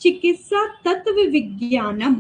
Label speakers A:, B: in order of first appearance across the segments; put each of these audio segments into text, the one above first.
A: चिकित्सा तत्व विज्ञानम।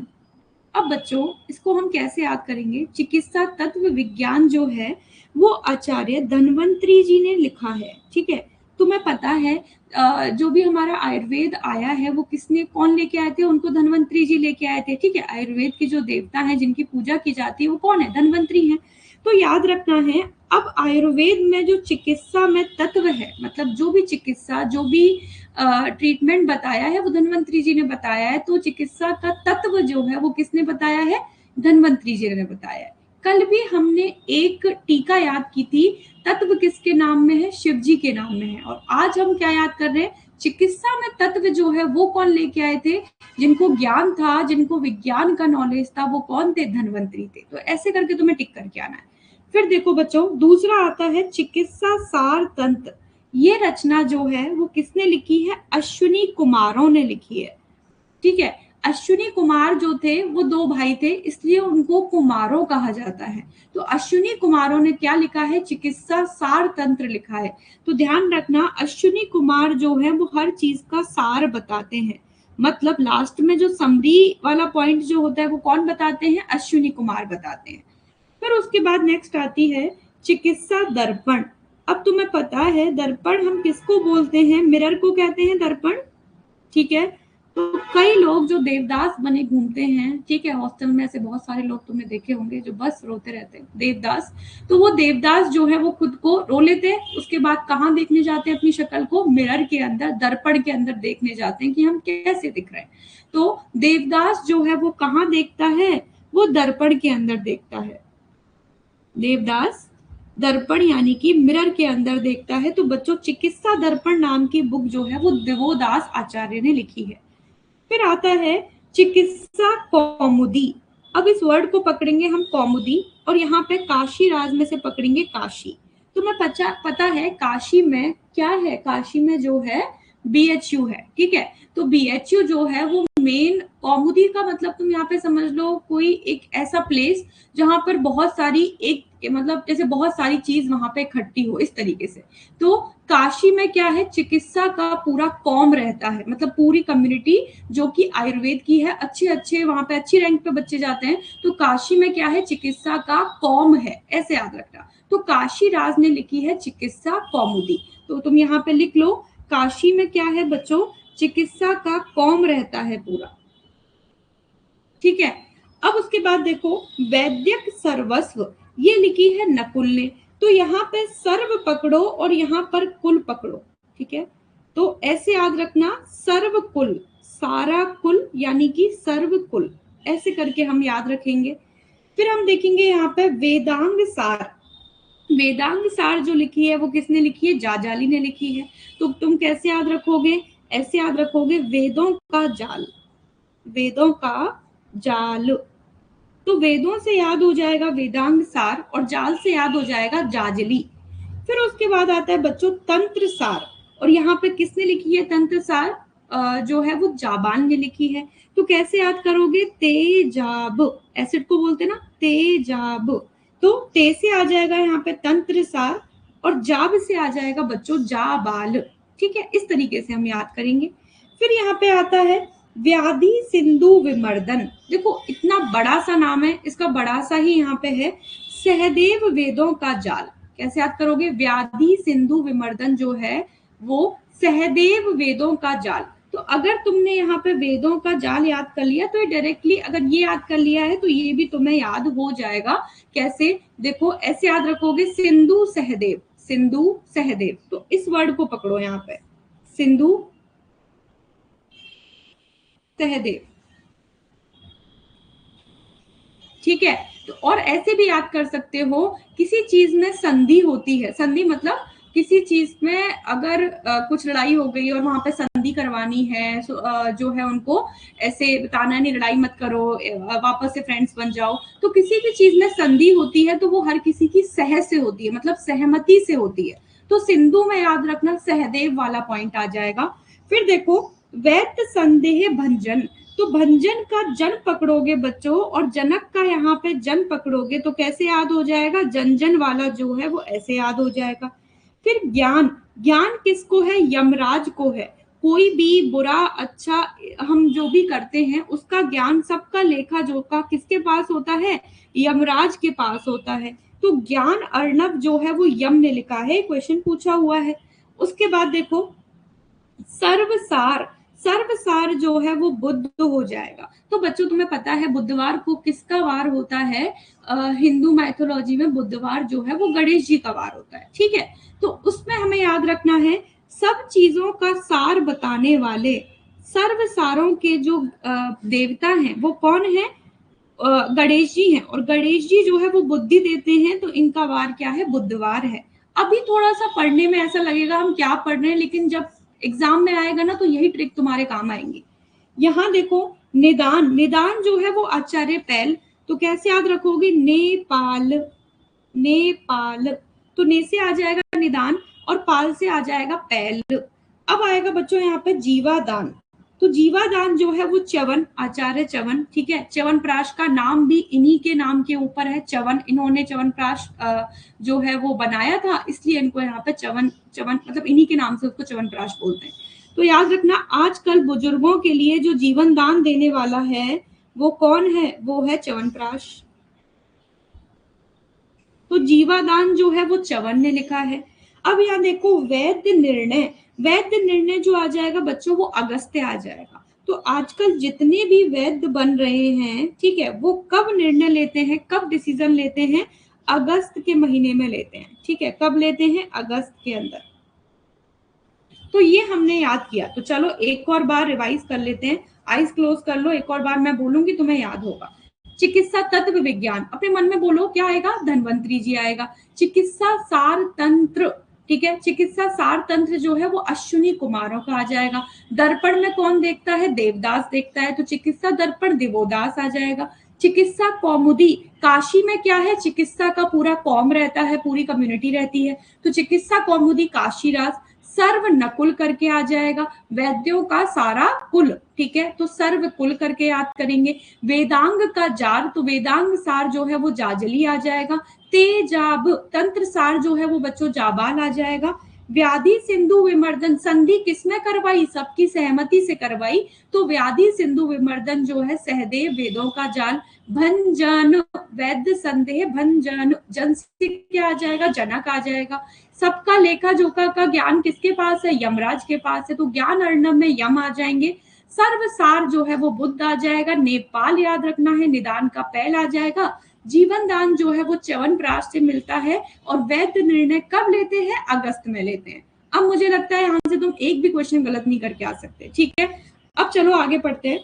A: अब बच्चों इसको हम कैसे याद करेंगे? चिकित्सा तत्व विज्ञान जो है वो आचार्य धन्वंतरी जी ने लिखा है, ठीक है। तुम्हें पता है जो भी हमारा आयुर्वेद आया है वो किसने, कौन लेके आए थे? उनको धन्वंतरी जी लेके आए थे, ठीक है। आयुर्वेद के जो देवता हैं जिनकी पूजा की जाती है वो कौन है? धन्वंतरी है। तो याद रखना है, अब आयुर्वेद में जो चिकित्सा में तत्व है, मतलब जो भी चिकित्सा, जो भी ट्रीटमेंट बताया है वो धन्वंतरी जी ने बताया है। तो चिकित्सा का तत्व जो है वो किसने बताया है? धन्वंतरी जी ने बताया है। कल भी हमने एक टीका याद की थी, तत्व किसके नाम में है? शिव जी के नाम में है। और आज हम क्या याद कर रहे हैं? चिकित्सा में तत्व जो है वो कौन लेके आए थे? जिनको ज्ञान था, जिनको विज्ञान का नॉलेज था, वो कौन थे? धन्वंतरी थे। तो ऐसे करके तुम्हें टिक करके आना है। फिर देखो बच्चों, दूसरा आता है चिकित्सा सार तंत्र। ये रचना जो है वो किसने लिखी है? अश्विनी कुमारों ने लिखी है, ठीक है। अश्विनी कुमार जो थे वो दो भाई थे, इसलिए उनको कुमारों कहा जाता है। तो अश्विनी कुमारों ने क्या लिखा है? चिकित्सा सार तंत्र लिखा है। तो ध्यान रखना, अश्विनी कुमार जो है वो हर चीज का सार बताते हैं। मतलब लास्ट में जो समरी वाला पॉइंट जो होता है वो कौन बताते हैं? अश्विनी कुमार बताते हैं। फिर उसके बाद नेक्स्ट आती है चिकित्सा दर्पण। अब तुम्हें पता है दर्पण हम किसको बोलते हैं? मिरर को कहते हैं दर्पण, ठीक है। तो कई लोग जो देवदास बने घूमते हैं, ठीक है, हॉस्टल में ऐसे बहुत सारे लोग तुमने देखे होंगे जो बस रोते रहते हैं, देवदास। तो वो देवदास जो है वो खुद को रो लेते हैं, उसके बाद कहाँ देखने जाते हैं अपनी शक्ल को? मिरर के अंदर, दर्पण के अंदर देखने जाते हैं कि हम कैसे दिख रहे हैं। तो देवदास जो है वो कहाँ देखता है? वो दर्पण के अंदर देखता है। देवदास दर्पण यानी कि मिरर के अंदर देखता है। तो बच्चों चिकित्सा दर्पण नाम की बुक जो है वो दिवोदास आचार्य ने लिखी है। फिर आता है चिकित्सा कौमुदी। अब इस वर्ड को पकड़ेंगे हम कौमुदी, और यहाँ पे काशी राज में से पकड़ेंगे काशी। तुम्हें पता है काशी में क्या है? काशी में जो है BHU है, ठीक है। तो BHU जो है वो मेन, कौमुदी का मतलब तुम यहाँ पे समझ लो कोई एक ऐसा प्लेस जहां पर बहुत सारी एक मतलब जैसे बहुत सारी चीज वहां पे इकट्ठी हो, इस तरीके से। तो काशी में क्या है? चिकित्सा का पूरा कॉम रहता है, मतलब पूरी कम्युनिटी जो कि आयुर्वेद की है, अच्छे अच्छे वहां पे अच्छी रैंक पे बच्चे जाते हैं। तो काशी में क्या है? चिकित्सा का कॉम है, ऐसे याद रखना। तो काशी राज ने लिखी है चिकित्सा कौमुदी। तो तुम यहाँ पे लिख लो, काशी में क्या है बच्चों? चिकित्सा का कॉम रहता है पूरा, ठीक है। अब उसके बाद देखो वैद्यक सर्वस्व, ये लिखी है नकुल ने। तो यहाँ पे सर्व पकड़ो और यहाँ पर कुल पकड़ो, ठीक है। तो ऐसे याद रखना, सर्व कुल, सारा कुल यानी कि सर्व कुल, ऐसे करके हम याद रखेंगे। फिर हम देखेंगे यहाँ पे वेदांग सार। वेदांग सार जो लिखी है वो किसने लिखी है? जाजाली ने लिखी है। तो तुम कैसे याद रखोगे? ऐसे याद रखोगे, वेदों का जाल, वेदों का जाल। तो वेदों से याद हो जाएगा वेदांग सार, और जाल से याद हो जाएगा जाजली। फिर उसके बाद आता है बच्चों तंत्र सार, और यहाँ पे किसने लिखी है तंत्र सार? जो है वो जाबान ने लिखी है। तो कैसे याद करोगे? तेजाब, एसिड को बोलते ना, तेजाब। तो ते से आ जाएगा यहाँ पे तंत्र सार, और जाब से आ जाएगा बच्चों जाबाल, ठीक है। इस तरीके से हम याद करेंगे। फिर यहाँ पे आता है व्याधि सिंधु विमर्दन। देखो इतना बड़ा सा नाम है, इसका बड़ा सा ही यहाँ पे है, सहदेव वेदों का जाल। कैसे याद करोगे? व्याधि सिंधु विमर्दन जो है वो सहदेव वेदों का जाल। तो अगर तुमने यहाँ पे वेदों का जाल याद कर लिया तो डायरेक्टली अगर ये याद कर लिया है तो ये भी तुम्हें याद हो जाएगा। कैसे? देखो ऐसे याद रखोगे, सिंधु सहदेव, सिंधु सहदेव। तो इस वर्ड को पकड़ो यहाँ पे, सिंधु सहदेव, ठीक है। तो और ऐसे भी याद कर सकते हो, किसी चीज में संधि होती है, संधि मतलब किसी चीज में अगर कुछ लड़ाई हो गई और वहां पे संधि करवानी है, जो है उनको ऐसे बताना नहीं लड़ाई मत करो, वापस से फ्रेंड्स बन जाओ। तो किसी भी चीज में संधि होती है तो वो हर किसी की सह से होती है, मतलब सहमति से होती है। तो सिंधु में याद रखना सहदेव वाला पॉइंट आ जाएगा। फिर देखो वैत संदेह भंजन। तो भंजन का जन पकड़ोगे बच्चों और जनक का यहाँ पे जन पकड़ोगे तो कैसे याद हो जाएगा? जन जन वाला जो है वो ऐसे याद हो जाएगा। फिर ज्ञान, ज्ञान किसको है? यमराज को है। कोई भी बुरा अच्छा हम जो भी करते हैं उसका ज्ञान, सबका लेखा जोखा किसके पास होता है? यमराज के पास होता है। तो ज्ञान अर्णव जो है वो यम ने लिखा है, क्वेश्चन पूछा हुआ है। उसके बाद देखो सर्वसार, सर्वसार जो है वो बुद्ध हो जाएगा। तो बच्चों तुम्हें पता है बुधवार को किसका वार होता है? हिंदू मैथोलॉजी में बुधवार जो है वो गणेश जी का वार होता है, ठीक है। तो उसमें हमें याद रखना है सब चीजों का सार बताने वाले सर्वसारों के जो देवता हैं वो कौन है? गणेश जी हैं। और गणेश जी जो है वो बुद्धि देते हैं, तो इनका वार क्या है? बुधवार है। अभी थोड़ा सा पढ़ने में ऐसा लगेगा हम क्या पढ़ रहे हैं, लेकिन जब एग्जाम में आएगा ना तो यही ट्रिक तुम्हारे काम आएंगी। यहाँ देखो निदान, निदान जो है वो आचार्य पैल। तो कैसे याद रखोगे? नेपाल, नेपाल। तो ने से आ जाएगा निदान और पाल से आ जाएगा पैल। अब आएगा बच्चों यहाँ पे जीवादान। तो जीवादान जो है वो च्यवन, आचार्य च्यवन, ठीक है। च्यवनप्राश का नाम भी इन्हीं के नाम के ऊपर है, च्यवन। इन्होंने च्यवनप्राश जो है वो बनाया था, इसलिए इनको यहाँ पे च्यवन, च्यवन मतलब इन्हीं के नाम से उसको च्यवनप्राश बोलते हैं। तो याद रखना आजकल बुजुर्गों के लिए जो जीवन दान देने वाला है वो कौन है? वो है च्यवनप्राश। तो जीवादान जो है वो च्यवन ने लिखा है। अब यहाँ देखो वैद्य निर्णय, वैद्य निर्णय जो आ जाएगा बच्चों वो अगस्त्य आ जाएगा। तो आजकल जितने भी वैद्य बन रहे हैं, ठीक है, वो कब निर्णय लेते हैं, कब डिसीजन लेते हैं? अगस्त के महीने में लेते हैं, ठीक है। कब लेते हैं? अगस्त के अंदर। तो ये हमने याद किया। तो चलो एक और बार रिवाइज कर लेते हैं। आईज क्लोज कर लो, एक और बार मैं बोलूंगी तुम्हें याद होगा। चिकित्सा तत्व विज्ञान, अपने मन में बोलो क्या आएगा? धन्वंतरी जी आएगा। चिकित्सा सार तंत्र, ठीक है, चिकित्सा सार तंत्र जो है वो अश्विनी कुमारों का आ जाएगा। दर्पण में कौन देखता है? देवदास देखता है, तो चिकित्सा दर्पण देवोदास आ जाएगा। चिकित्सा कौमुदी, काशी में क्या है? चिकित्सा का पूरा कौम रहता है, पूरी कम्युनिटी रहती है, तो चिकित्सा कौमुदी काशीराज। सर्व नकुल करके आ जाएगा, वैद्यों का सारा कुल, ठीक है, तो सर्व कुल करके याद करेंगे। वेदांग का जार, तो वेदांग सार जो है वो जाजली आ जाएगा। तेजाब, तंत्र सार जो है वो बच्चों जाबाल आ जाएगा। व्याधि सिंधु विमर्दन, संधि किसमें करवाई? सबकी सहमति से करवाई, तो व्याधि सिंधु विमर्दन जो है सहदेव वेदों का जाल। भंजन, वैद्य संदेह भंजन, जन से क्या आ जाएगा? जनक आ जाएगा। सबका लेखा जोखा का ज्ञान किसके पास है? यमराज के पास है, तो ज्ञान अर्णव में यम आ जाएंगे। सर्वसार जो है वो बुद्ध आ जाएगा। नेपाल याद रखना है, निदान का पैल आ जाएगा। जीवन दान जो है वो च्यवनप्राश से मिलता है। और वैद्य निर्णय कब लेते हैं? अगस्त में लेते हैं। अब मुझे लगता है यहाँ से तुम एक भी क्वेश्चन गलत नहीं करके आ सकते, ठीक है। अब चलो आगे पढ़ते हैं।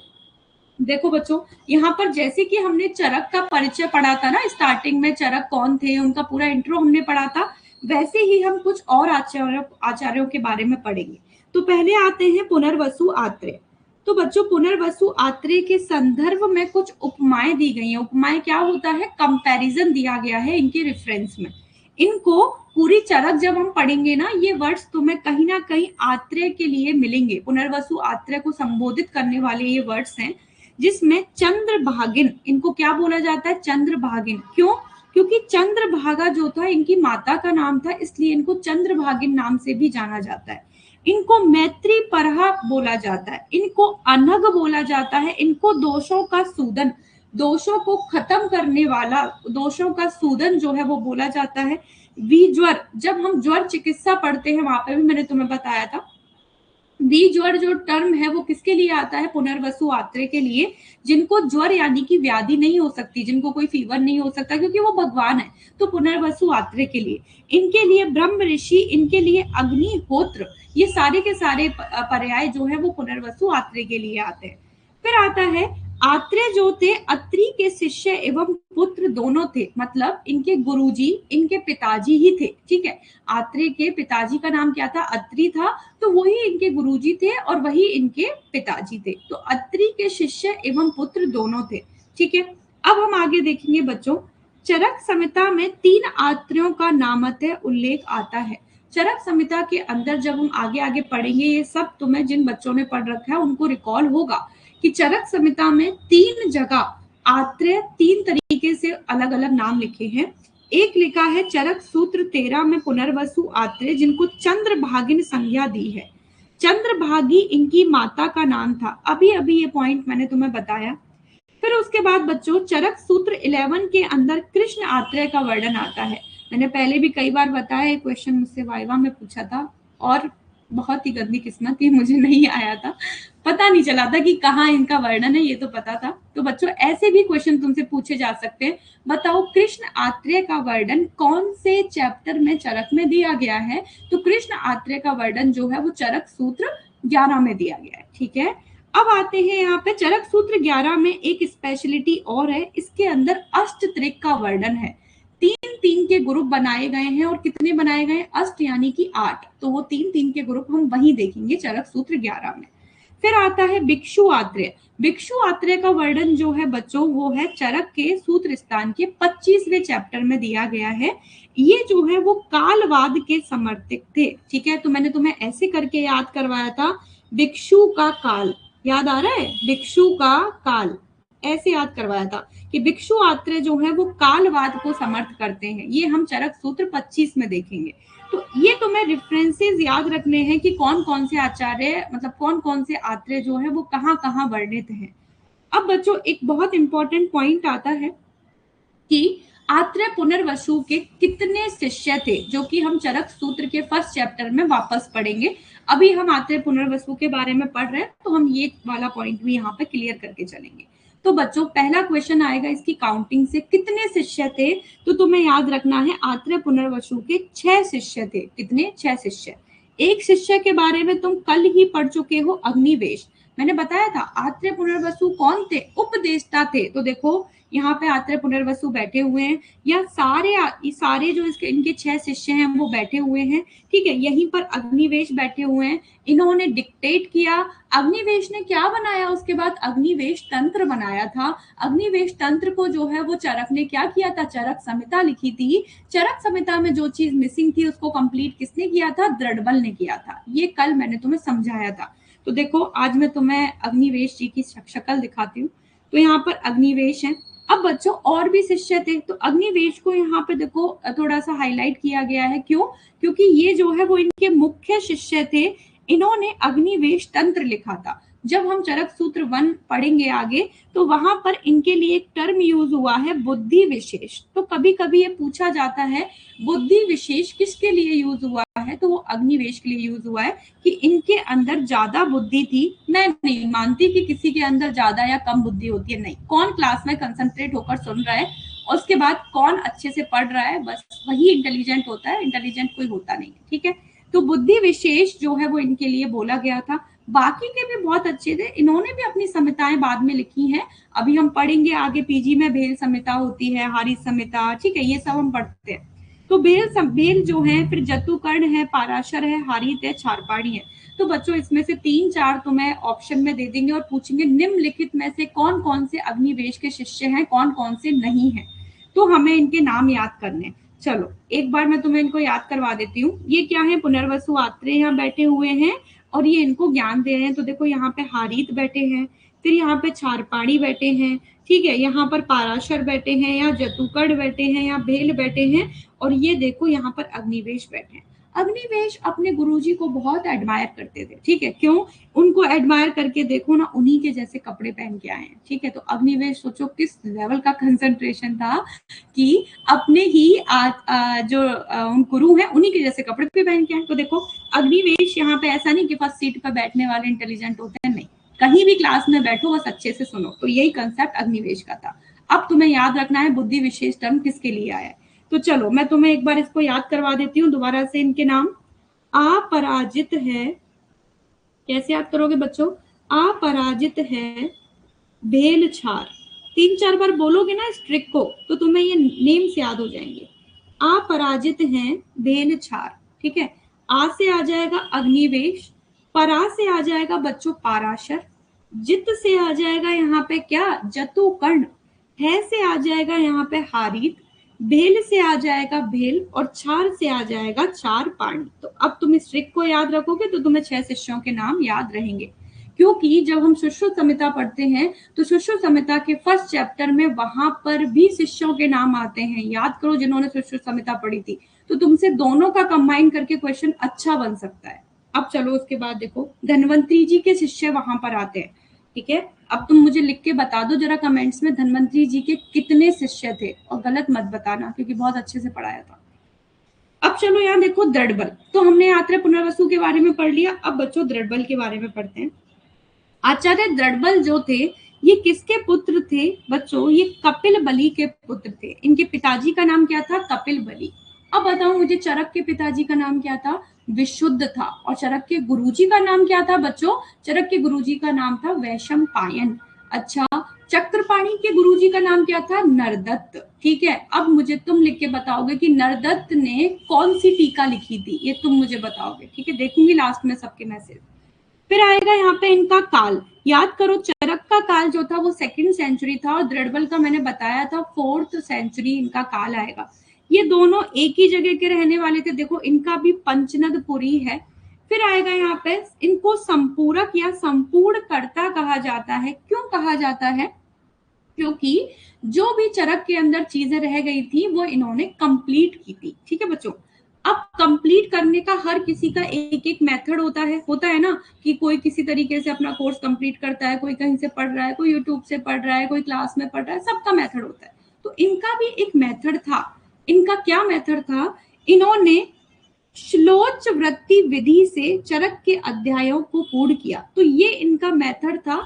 A: देखो बच्चों यहाँ पर जैसे कि हमने चरक का परिचय पढ़ा था ना स्टार्टिंग में, चरक कौन थे उनका पूरा इंट्रो हमने पढ़ा था, वैसे ही हम कुछ और आचार्यों के बारे में पढ़ेंगे। तो पहले आते हैं पुनर्वसु आत्रेय। तो बच्चों पुनर्वसु आत्रेय के संदर्भ में कुछ उपमाएं दी गई हैं। उपमाएं क्या होता है? कंपैरिजन दिया गया है इनके रेफरेंस में। इनको पूरी चरक जब हम पढ़ेंगे ना, ये वर्ड्स तुम्हें कहीं ना कहीं आत्रेय के लिए मिलेंगे। पुनर्वसु आत्रेय को संबोधित करने वाले ये वर्ड्स हैं, जिसमें चंद्रभागिन, इनको क्या बोला जाता है? चंद्रभागिन। क्यों? क्योंकि चंद्रभागा जो था इनकी माता का नाम था, इसलिए इनको चंद्रभागिन नाम से भी जाना जाता है। इनको मैत्री परहा बोला जाता है, इनको अनग बोला जाता है, इनको दोषों का सूदन, दोषों को खत्म करने वाला, दोषों का सूदन जो है वो बोला जाता है। विज्वर, जब हम ज्वर चिकित्सा पढ़ते हैं वहां पर भी मैंने तुम्हें बताया था, ज्वर जो टर्म है वो किसके लिए आता है? पुनर्वसु आत्रेय के लिए, जिनको ज्वर यानी कि व्याधि नहीं हो सकती, जिनको कोई फीवर नहीं हो सकता क्योंकि वो भगवान है, तो पुनर्वसु आत्रेय के लिए। इनके लिए ब्रह्म ऋषि, इनके लिए अग्निहोत्र, ये सारे के सारे पर्याय जो है वो पुनर्वसु आत्रेय के लिए आते हैं। फिर आता है आत्रेय जो थे अत्रि के शिष्य एवं पुत्र दोनों थे, मतलब इनके गुरुजी इनके पिताजी ही थे, ठीक है। आत्रेय के पिताजी का नाम क्या था? अत्रि था, तो वही इनके गुरुजी थे और वही इनके पिताजी थे। तो अत्रि के शिष्य एवं पुत्र दोनों थे, ठीक है। अब हम आगे देखेंगे बच्चों, चरक संहिता में 3 आत्रेयों का नामतः उल्लेख आता है। चरक संहिता के अंदर जब हम आगे आगे पढ़ेंगे, ये सब तुम्हें जिन बच्चों ने पढ़ रखा है उनको रिकॉल होगा कि चरक संहिता में 3 जगह आत्रेय 3 तरीके से अलग अलग नाम लिखे हैं। एक लिखा है चरक सूत्र 13 में पुनर्वसु आत्रेय, जिनको चंद्रभागिन संज्ञा दी है। चंद्रभागी इनकी माता का नाम था। अभी अभी ये पॉइंट मैंने तुम्हें बताया। फिर उसके बाद बच्चों चरक सूत्र 11 के अंदर कृष्ण आत्रेय का वर्णन आता है। मैंने पहले भी कई बार बताया, क्वेश्चन मुझसे वाइवा में पूछा था और बहुत ही गंदी किस्मत थी, मुझे नहीं आया था, पता नहीं चला था कि कहाँ इनका वर्णन है, ये तो पता था। तो बच्चों ऐसे भी क्वेश्चन तुमसे पूछे जा सकते हैं। बताओ कृष्ण आत्रेय का वर्णन कौन से चैप्टर में चरक में दिया गया है? तो कृष्ण आत्रेय का वर्णन जो है वो चरक सूत्र 11 में दिया गया है। ठीक है, अब आते हैं यहाँ पे चरक सूत्र 11 में एक स्पेशलिटी और है, इसके अंदर अष्टत्रिक का वर्णन है। 3-3 के ग्रुप बनाए गए हैं और कितने बनाए गए? अष्ट यानी कि 8। तो वो 3-3 के ग्रुप हम वहीं देखेंगे चरक सूत्र 11 में। फिर आता है भिक्षु आत्रेय। भिक्षु आत्रेय का वर्णन जो है बच्चों वो है चरक के सूत्र स्थान के 25वें चैप्टर में दिया गया है। ये जो है वो कालवाद के समर्थक थे। ठीक है, तो मैंने तुम्हें ऐसे करके याद करवाया था, भिक्षु का काल, याद आ रहा है? भिक्षु का काल ऐसे याद करवाया था कि भिक्षु आत्रेय जो है वो कालवाद को समर्थ करते हैं। ये हम चरक सूत्र 25 में देखेंगे। तो ये तुम्हें रेफरेंसेस याद रखने हैं कि कौन कौन से आचार्य, मतलब कौन कौन से आत्रेय जो है वो कहाँ कहाँ वर्णित हैं। अब बच्चों एक बहुत इंपॉर्टेंट पॉइंट आता है कि आत्रेय पुनर्वसु के कितने शिष्य थे, जो कि हम चरक सूत्र के फर्स्ट चैप्टर में वापस पढ़ेंगे। अभी हम आत्रेय पुनर्वसु के बारे में पढ़ रहे हैं, तो हम ये वाला पॉइंट भी यहाँ पे क्लियर करके चलेंगे। तो बच्चों पहला क्वेश्चन आएगा इसकी काउंटिंग से, कितने शिष्य थे? तो तुम्हें याद रखना है आत्रेय पुनर्वसु के 6 शिष्य थे। कितने? 6 शिष्य। एक शिष्य के बारे में तुम कल ही पढ़ चुके हो, अग्निवेश। मैंने बताया था आत्रेय पुनर्वसु कौन थे? उपदेष्टा थे। तो देखो यहाँ पे आत्रेय पुनर्वसु बैठे हुए हैं, या सारे जो इसके इनके 6 शिष्य हैं वो बैठे हुए हैं। ठीक है, यहीं पर अग्निवेश बैठे हुए हैं, इन्होंने डिक्टेट किया। अग्निवेश ने क्या बनाया? उसके बाद अग्निवेश तंत्र बनाया था। अग्निवेश तंत्र को जो है वो चरक ने क्या किया था? चरक संहिता लिखी थी। चरक संहिता में जो चीज मिसिंग थी उसको कंप्लीट किसने किया था? दृढ़बल ने किया था। ये कल मैंने तुम्हें समझाया था। तो देखो आज मैं तुम्हें अग्निवेश जी की शक्ल दिखाती हूँ। तो यहाँ पर अग्निवेश है। अब बच्चों और भी शिष्य थे, तो अग्निवेश को यहाँ पे देखो थोड़ा सा हाईलाइट किया गया है। क्यों? क्योंकि ये जो है वो इनके मुख्य शिष्य थे। इन्होंने अग्निवेश तंत्र लिखा था। जब हम चरक सूत्र 1 पढ़ेंगे आगे, तो वहां पर इनके लिए एक टर्म यूज हुआ है, बुद्धि विशेष। तो कभी कभी ये पूछा जाता है बुद्धि विशेष किसके लिए यूज हुआ है? तो वो अग्निवेश के लिए यूज हुआ है कि इनके अंदर ज्यादा बुद्धि थी। मैं नहीं मानती कि किसी के अंदर ज्यादा या कम बुद्धि होती है, नहीं। कौन क्लास में कंसंट्रेट होकर सुन रहा है और उसके बाद कौन अच्छे से पढ़ रहा है, बस वही इंटेलिजेंट होता है, इंटेलिजेंट कोई होता नहीं। ठीक है, तो बुद्धि विशेष जो है वो इनके लिए बोला गया था। बाकी के भी बहुत अच्छे थे, इन्होंने भी अपनी संहिताएं बाद में लिखी हैं। अभी हम पढ़ेंगे आगे, पीजी में भेल संहिता होती है, हारी संहिता। ठीक है, ये सब हम पढ़ते हैं। तो भेल जो है, फिर जतुकर्ण है, पाराशर है, हारित है, छारपाणी है। तो बच्चों इसमें से 3-4 तो मैं ऑप्शन में दे देंगे और पूछेंगे निम्नलिखित में से कौन कौन से अग्निवेश के शिष्य हैं, कौन कौन से नहीं है। तो हमें इनके नाम याद करने। चलो एक बार मैं तुम्हें इनको याद करवा देती हूँ। ये क्या है? पुनर्वसु आत्रेय यहाँ बैठे हुए हैं और ये इनको ज्ञान दे रहे हैं। तो देखो यहाँ पे हारीत बैठे हैं, फिर यहाँ पे छारपाणी बैठे हैं। ठीक है, यहाँ पर पाराशर बैठे हैं, यहाँ जतुकर्ण बैठे हैं, यहाँ भेल बैठे हैं, और ये देखो यहाँ पर अग्निवेश बैठे हैं। अग्निवेश अपने गुरुजी को बहुत एडमायर करते थे। ठीक है, क्यों? उनको एडमायर करके देखो ना, उन्हीं के जैसे कपड़े पहन के आए हैं। ठीक है, तो अग्निवेश सोचो किस लेवल का कंसंट्रेशन था कि अपने ही जो उन गुरु हैं उन्हीं के जैसे कपड़े पे पहन के आए। तो देखो अग्निवेश यहाँ पे ऐसा नहीं कि फर्स्ट सीट पर बैठने वाले इंटेलिजेंट होते हैं, नहीं। कहीं भी क्लास में बैठो बस अच्छे से सुनो। तो यही कंसेप्ट अग्निवेश का था। अब तुम्हें याद रखना है बुद्धि विशेष टर्म किसके लिए आया है। तो चलो मैं तुम्हें एक बार इसको याद करवा देती हूँ दोबारा से। इनके नाम अपराजित है, कैसे याद करोगे बच्चों? अपराजित है, भेल छार। 3-4 बार बोलोगे ना इस ट्रिक को तो तुम्हें ये नेम्स याद हो जाएंगे। अपराजित हैं, भेल छार। ठीक है, आ से आ जाएगा अग्निवेश, परा से आ जाएगा बच्चों पाराशर, जित से आ जाएगा यहाँ पे क्या? जतुकर्ण, है से आ जाएगा यहाँ पे हारीत, भेल से आ जाएगा भेल, और छार से आ जाएगा छारपाणी। तो अब तुम इस ट्रिक को याद रखोगे तो तुम्हें 6 शिष्यों के नाम याद रहेंगे। क्योंकि जब हम सुश्रुत संहिता पढ़ते हैं तो सुश्रुत संहिता के फर्स्ट चैप्टर में वहां पर भी शिष्यों के नाम आते हैं। याद करो जिन्होंने सुश्रुत संहिता पढ़ी थी, तो तुमसे दोनों का कंबाइन करके क्वेश्चन अच्छा बन सकता है। अब चलो उसके बाद देखो धन्वंतरी जी के शिष्य वहां पर आते हैं, ठीक है। अब तुम मुझे लिख के बता दो जरा कमेंट्स में धन्वंतरी जी के कितने शिष्य थे, और गलत मत बताना क्योंकि बहुत अच्छे से पढ़ाया था। अब चलो यहाँ देखो दृढ़बल, तो हमने आत्रेय पुनर्वसु के बारे में पढ़ लिया, अब बच्चों दृढ़बल के बारे में पढ़ते हैं। आचार्य दृढ़बल जो थे ये किसके पुत्र थे बच्चों, ये कपिल बलि के पुत्र थे। इनके पिताजी का नाम क्या था, कपिल बलि। अब बताओ मुझे चरक के पिताजी का नाम क्या था, विशुद्ध था। और चरक के गुरुजी का नाम क्या था बच्चों, चरक के गुरुजी का नाम था वैशंपायन। अच्छा, चक्रपाणी के गुरुजी का नाम क्या था, नरदत्त। ठीक है, अब मुझे तुम लिख के बताओगे कि नरदत्त ने कौन सी टीका लिखी थी, ये तुम मुझे बताओगे। ठीक है, देखूंगी लास्ट में सबके मैसेज। फिर आएगा यहाँ पे इनका काल, याद करो चरक का काल जो था वो 2nd सेंचुरी था, और दृढ़बल का मैंने बताया था 4th सेंचुरी इनका काल आएगा। ये दोनों एक ही जगह के रहने वाले थे, देखो इनका भी पंचनदपुरी है। फिर आएगा यहाँ पे इनको संपूरक या संपूर्ण कर्ता कहा जाता है। क्यों कहा जाता है, क्योंकि जो भी चरक के अंदर चीजें रह गई थी वो इन्होंने कंप्लीट की थी। ठीक है बच्चों, अब कंप्लीट करने का हर किसी का एक एक मेथड होता है ना, कि कोई किसी तरीके से अपना कोर्स कंप्लीट करता है, कोई कहीं से पढ़ रहा है, कोई यूट्यूब से पढ़ रहा है, कोई क्लास में पढ़ रहा है, सबका मेथड होता है। तो इनका भी एक मेथड था। इनका क्या मेथड था, इन्होंने श्लोच वृत्ति विधि से चरक के अध्यायों को पूर्ण किया। तो ये इनका मेथड था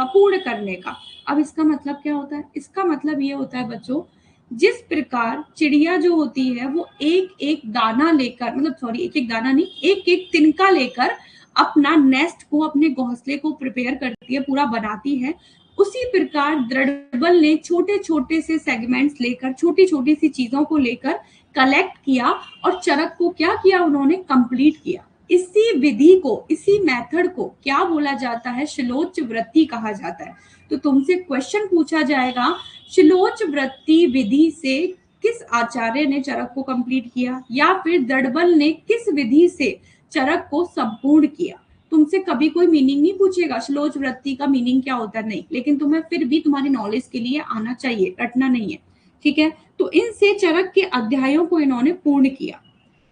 A: पूर्ण करने का। अब इसका मतलब क्या होता है, इसका मतलब ये होता है बच्चों, जिस प्रकार चिड़िया जो होती है वो एक एक दाना लेकर, मतलब सॉरी एक एक दाना नहीं, एक एक तिनका लेकर अपना नेस्ट को, अपने घोंसले को प्रिपेयर करती है, पूरा बनाती है, उसी प्रकार दृढ़बल ने छोटे छोटे से सेगमेंट्स लेकर, छोटी छोटी सी चीजों को लेकर कलेक्ट किया और चरक को क्या किया, उन्होंने कंप्लीट किया। इसी विधि को, इसी मेथड को क्या बोला जाता है, श्लोच वृत्ति कहा जाता है। तो तुमसे क्वेश्चन पूछा जाएगा, श्लोच वृत्ति विधि से किस आचार्य ने चरक को कंप्लीट किया, या फिर दृढ़बल ने किस विधि से चरक को संपूर्ण किया। तुमसे कभी कोई मीनिंग नहीं पूछेगा श्लोच वृत्ति का मीनिंग क्या होता है, नहीं, लेकिन तुम्हें फिर भी तुम्हारी नॉलेज के लिए आना चाहिए, रटना नहीं है। ठीक है, तो इनसे चरक के अध्यायों को इन्होंने पूर्ण किया।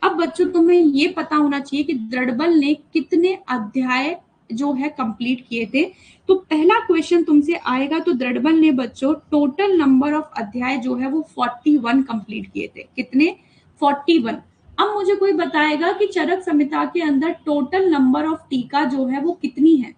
A: अब बच्चों तुम्हें ये पता होना चाहिए कि दृढ़बल ने कितने अध्याय जो है कंप्लीट किए थे। तो पहला क्वेश्चन तुमसे आएगा, तो दृढ़बल ने बच्चों टोटल नंबर ऑफ अध्याय जो है वो 41 कंप्लीट किए थे। कितने, 41। अब मुझे कोई बताएगा कि चरक संहिता के अंदर टोटल नंबर ऑफ टीका जो है वो कितनी है,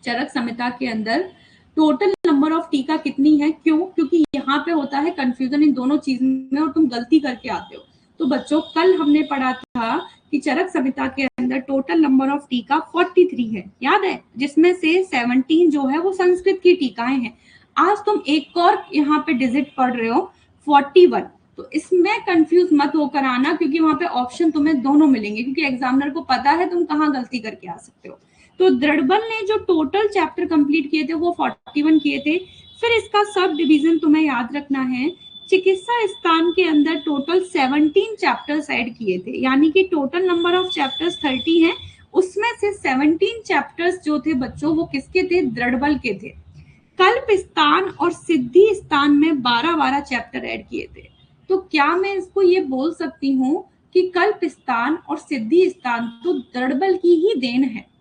A: चरक संहिता के अंदर टोटल नंबर ऑफ टीका कितनी है। क्यों, क्योंकि यहाँ पे होता है कंफ्यूजन इन दोनों चीज में और तुम गलती करके आते हो। तो बच्चों कल हमने पढ़ा था कि चरक संहिता के अंदर टोटल नंबर ऑफ टीका 43 है, याद है, जिसमें से 17 जो है वो संस्कृत की टीकाएं हैं। आज तुम एक और यहाँ पे डिजिट पढ़ रहे हो 41, तो इसमें कंफ्यूज मत होकर आना, क्योंकि वहां पे ऑप्शन तुम्हें दोनों मिलेंगे, क्योंकि एग्जामिनर को पता है तुम कहाँ गलती करके आ सकते हो। तो दृढ़बल ने जो टोटल चैप्टर कंप्लीट किए थे वो 41 किए थे। फिर इसका सब डिवीजन तुम्हें याद रखना है, चिकित्सा स्थान के अंदर टोटल 17 चैप्टर्स ऐड किए थे, यानी कि टोटल नंबर ऑफ चैप्टर्स 30 हैं, उसमें से 17 चैप्टर्स जो थे बच्चों वो किसके थे, दृढ़बल के थे। कल्प स्थान और सिद्धि स्थान में 12-12 चैप्टर ऐड किए थे। तो क्या मैं इसको ये बोल सकती हूँ कि कल्प स्थान और सिद्धि स्थान तो दृढ़बल की ही देन है।